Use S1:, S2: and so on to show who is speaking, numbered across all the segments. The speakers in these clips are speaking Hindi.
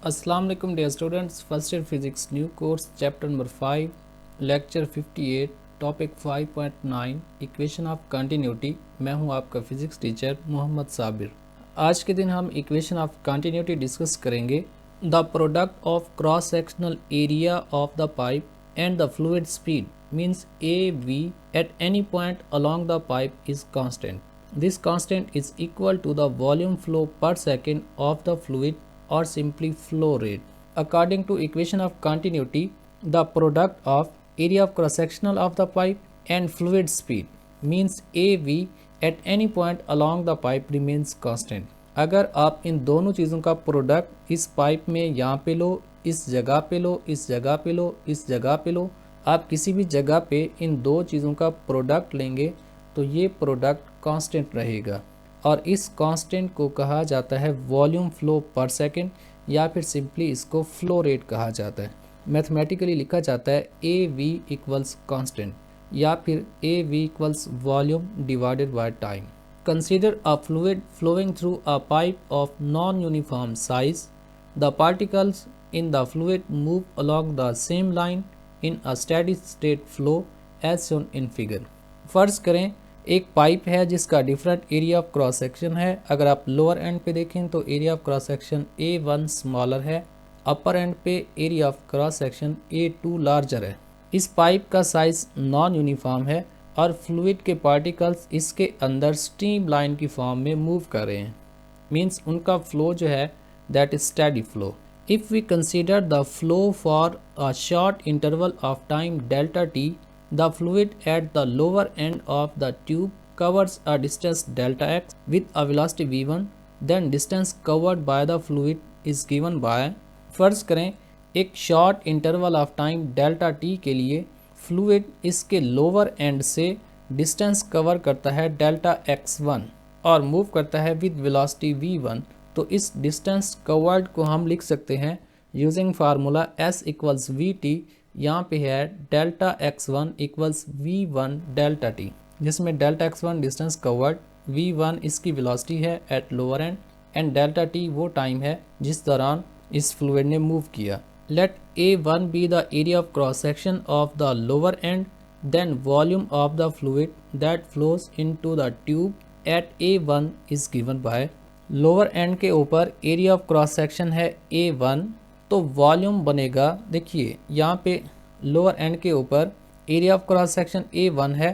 S1: अस्सलाम वालेकुम dear students, first year physics new course chapter number 5 lecture 58 topic 5.9 equation of continuity. मैं हूं आपका फिजिक्स टीचर मोहम्मद साबिर। आज के दिन हम इक्वेशन ऑफ कंटिन्यूटी डिस्कस करेंगे। The product of cross sectional area of the pipe and the fluid speed means A V at any point along the pipe is constant. This constant is equal to the volume flow per second of the fluid or simply flow rate. According to equation of continuity, the product of area of cross sectional of the pipe and fluid speed means AV at any point along the pipe remains constant. अगर आप इन दोनों चीज़ों का प्रोडक्ट इस पाइप में यहाँ पे लो, इस जगह पे लो, इस जगह पे लो, इस जगह पे लो, आप किसी भी जगह पे इन दो चीज़ों का प्रोडक्ट लेंगे तो ये प्रोडक्ट कांस्टेंट रहेगा और इस कांस्टेंट को कहा जाता है वॉल्यूम फ्लो पर सेकंड या फिर सिंपली इसको फ्लो रेट कहा जाता है। मैथमेटिकली लिखा जाता है ए वी इक्वल्स कांस्टेंट या फिर A v equals volume divided by time. Consider a fluid flowing through a pipe of non uniform size. The particles in the fluid move along the same line in a steady state flow as shown in figure. फर्ज करें एक पाइप है जिसका different area of cross section है। अगर आप लोअर एंड पे देखें तो area of cross section A1 smaller है, अपर एंड पे area of cross section A2 larger है। इस पाइप का साइज नॉन यूनिफॉर्म है और फ्लूइड के पार्टिकल्स इसके अंदर स्ट्रीम लाइन की फॉर्म में मूव कर रहे हैं। मीन्स उनका फ्लो जो है that is steady flow. If we consider the flow for a short interval of time delta t, the fluid at the lower end of the tube covers a distance delta x with a velocity v1, then distance covered by the fluid is given by। फर्ज करें एक short interval of time delta T के लिए फ्लूइड इसके लोअर एंड से डिस्टेंस कवर करता है डेल्टा x1 और मूव करता है विद वेलोसिटी v1। तो इस डिस्टेंस कवर्ड को हम लिख सकते हैं using formula s equals v t. यहाँ पे है delta x1 equals v1 delta t, जिसमें delta x1 distance covered, v1 इसकी वेलोसिटी है at lower end delta t वो टाइम है जिस दौरान इस फ्लूइड ने मूव किया। Let A1 be the area of cross section of the lower end, then volume of the fluid that flows into the tube at A1 is given bye. Lower and के ऊपर एरिया ऑफ क्रॉस सेक्शन है A1, तो वॉल्यूम बनेगा, देखिए यहाँ पे लोअर एंड के ऊपर area of cross section A1 है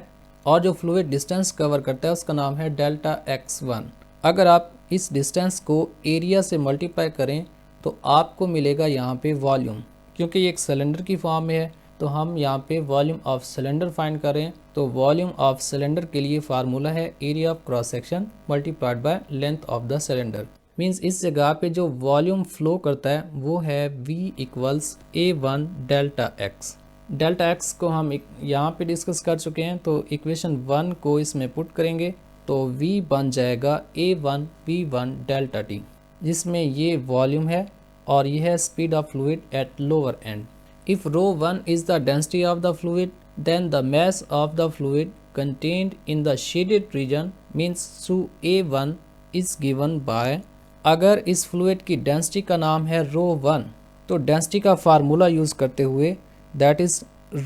S1: और जो फ्लूइड डिस्टेंस कवर करता है उसका नाम है डेल्टा x1। अगर आप इस डिस्टेंस को एरिया से मल्टीप्लाई करें तो आपको मिलेगा यहाँ पे वॉल्यूम। क्योंकि ये एक सिलेंडर की फॉर्म में है तो हम यहाँ पे वॉल्यूम ऑफ सिलेंडर फाइंड करें तो वॉल्यूम ऑफ सिलेंडर के लिए फार्मूला है area of cross section multiplied by length of the cylinder. Means इस जगह पे जो वॉल्यूम फ्लो करता है वो है V equals A1 delta x. Delta x को हम यहाँ पे डिस्कस कर चुके हैं, तो इक्वेशन 1 को इसमें पुट करेंगे तो V बन जाएगा A1 V1 डेल्टा टी, जिसमें ये वॉल्यूम है और ये है speed of fluid at lower end. If ρ1 is the density of the fluid then the mass of the fluid contained in the shaded region means through A1 is given by. अगर इस फ्लूइड की डेंसिटी का नाम है ρ1 तो डेंसिटी का फार्मूला यूज़ करते हुए that is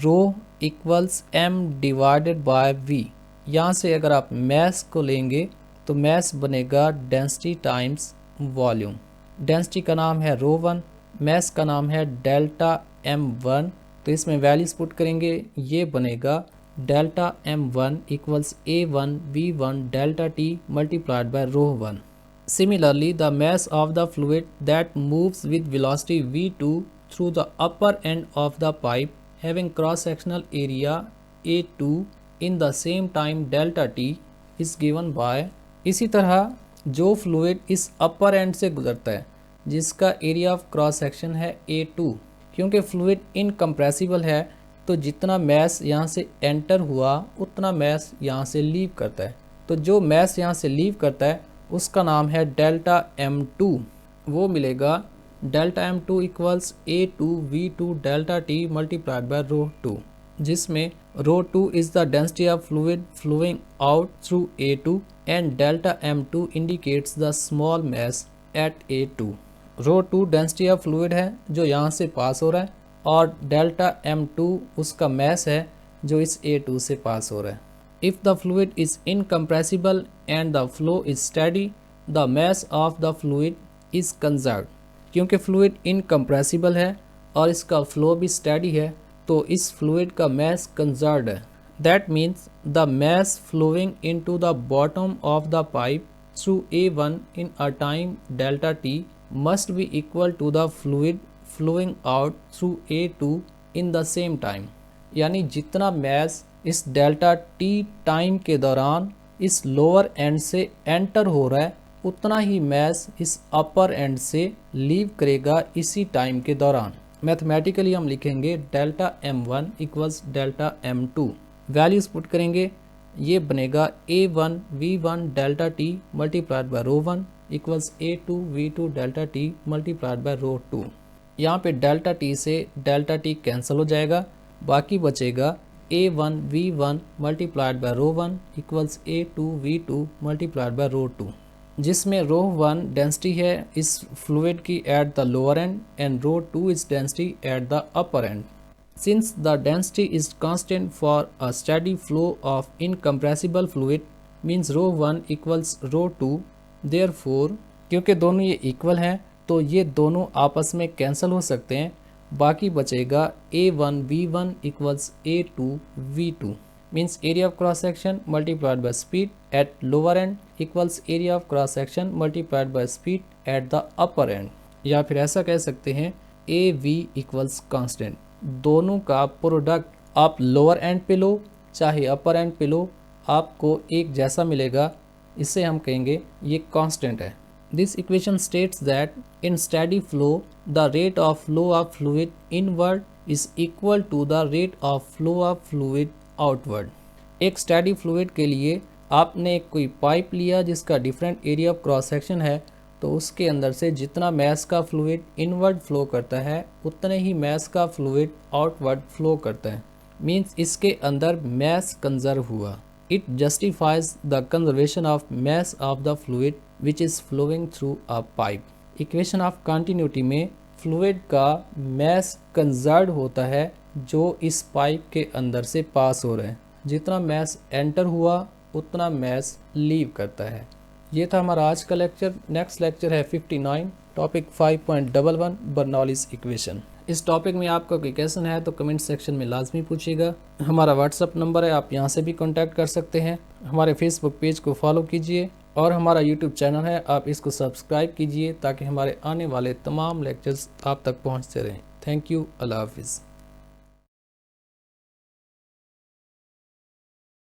S1: rho equals m divided by v। यहाँ से अगर आप मैस को लेंगे तो मैस बनेगा डेंसिटी टाइम्स वॉल्यूम। डेंसिटी का नाम है ρ1, मैस का नाम है डेल्टा m1, तो इसमें वैल्यूज पुट करेंगे, ये बनेगा delta m1 equals A1 V1 delta t multiplied by ρ1। Similarly, the mass of the fluid that moves with velocity v2 through the upper end of the pipe having cross-sectional area A2 in the same time delta t is given by। इसी तरह जो फ्लूइड इस अपर एंड से गुजरता है जिसका एरिया ऑफ क्रॉस सेक्शन है A2, क्योंकि फ्लूइड इनकम्प्रेसिबल है तो जितना मैस यहाँ से एंटर हुआ उतना मैस यहाँ से लीव करता है। तो जो मैस यहाँ से लीव करता है उसका नाम है डेल्टा m2। वो मिलेगा delta m2 equals A2 V2 delta t multiplied by ρ2, जिसमें ρ2 is the density of fluid flowing out through A2 and delta m2 indicates the small mass at A2। Rho 2 डेंसिटी ऑफ फ्लूइड है जो यहाँ से पास हो रहा है, और डेल्टा M2 उसका मैस है जो इस A2 से पास हो रहा है। If the fluid is incompressible and the flow is steady, the mess of the fluid is conserved. क्योंकि फ्लूइड इनकम्प्रेसिबल है और इसका फ्लो भी स्टेडी है, तो इस फ्लूइड का मैस कंजर्व्ड है। That means the mass flowing into the bottom of the pipe through A1 in a time delta t must be equal to the fluid flowing out through A2 in the same time। यानी जितना मैस इस डेल्टा टी टाइम के दौरान इस लोअर एंड से एंटर हो रहा है, उतना ही मैस इस अपर एंड से लीव करेगा इसी टाइम के दौरान। मैथमेटिकली हम लिखेंगे delta M1 equals delta M2, values put करेंगे, ये बनेगा A1 V1 delta t multiplied by rho 1 equals A2 V2 delta t multiplied by rho 2। यहाँ पे डेल्टा टी से डेल्टा टी कैंसिल हो जाएगा, बाकी बचेगा A1 V1 multiplied by rho 1 equals A2 V2 multiplied by rho 2, जिसमें रो 1 डेंसिटी है इस फ्लूइड की at the lower end and row 2 is density at the upper and. Since the density is constant for a steady flow of incompressible fluid, means rho 1 equals rho 2, therefore क्योंकि दोनों ये इक्वल हैं तो ये दोनों आपस में कैंसिल हो सकते हैं, बाकी बचेगा A1 V1 equals A2 V2, means area of cross section multiplied by speed at lower end equals area of cross section multiplied by speed at the upper end। या फिर ऐसा कह सकते हैं AV equals constant। दोनों का प्रोडक्ट आप लोअर एंड पे लो चाहे अपर एंड पे लो, आपको एक जैसा मिलेगा, इससे हम कहेंगे ये कांस्टेंट है। This equation states that in steady flow the rate of flow of fluid inward is equal to the rate of flow of fluid outward. एक स्टेडी फ्लूइड के लिए आपने एक कोई पाइप लिया जिसका different area of cross section है, तो उसके अंदर से जितना मैस का फ्लूइड इनवर्ड फ्लो करता है उतने ही मैस का फ्लूइड आउटवर्ड फ्लो करता है, मीन्स इसके अंदर मैस कंजर्व हुआ। It justifies the conservation of mass of the fluid which is flowing through a pipe. Equation of continuity में फ्लूइड का मैस कंजर्व होता है जो इस पाइप के अंदर से पास हो रहे हैं, जितना मैस एंटर हुआ उतना मैस लीव करता है। ये था हमारा आज का लेक्चर। नेक्स्ट लेक्चर है 59 टॉपिक 5.11 बर्नौलीज इक्वेशन। इस टॉपिक में आपका कोई क्वेश्चन है तो कमेंट सेक्शन में लाजमी पूछिएगा। हमारा व्हाट्सअप नंबर है, आप यहाँ से भी कांटेक्ट कर सकते हैं। हमारे फेसबुक पेज को फॉलो कीजिए और हमारा यूट्यूब चैनल है, आप इसको सब्सक्राइब कीजिए ताकि हमारे आने वाले तमाम लेक्चर्स आप तक पहुँचते रहें। थैंक यू, अल्लाह हाफिज़।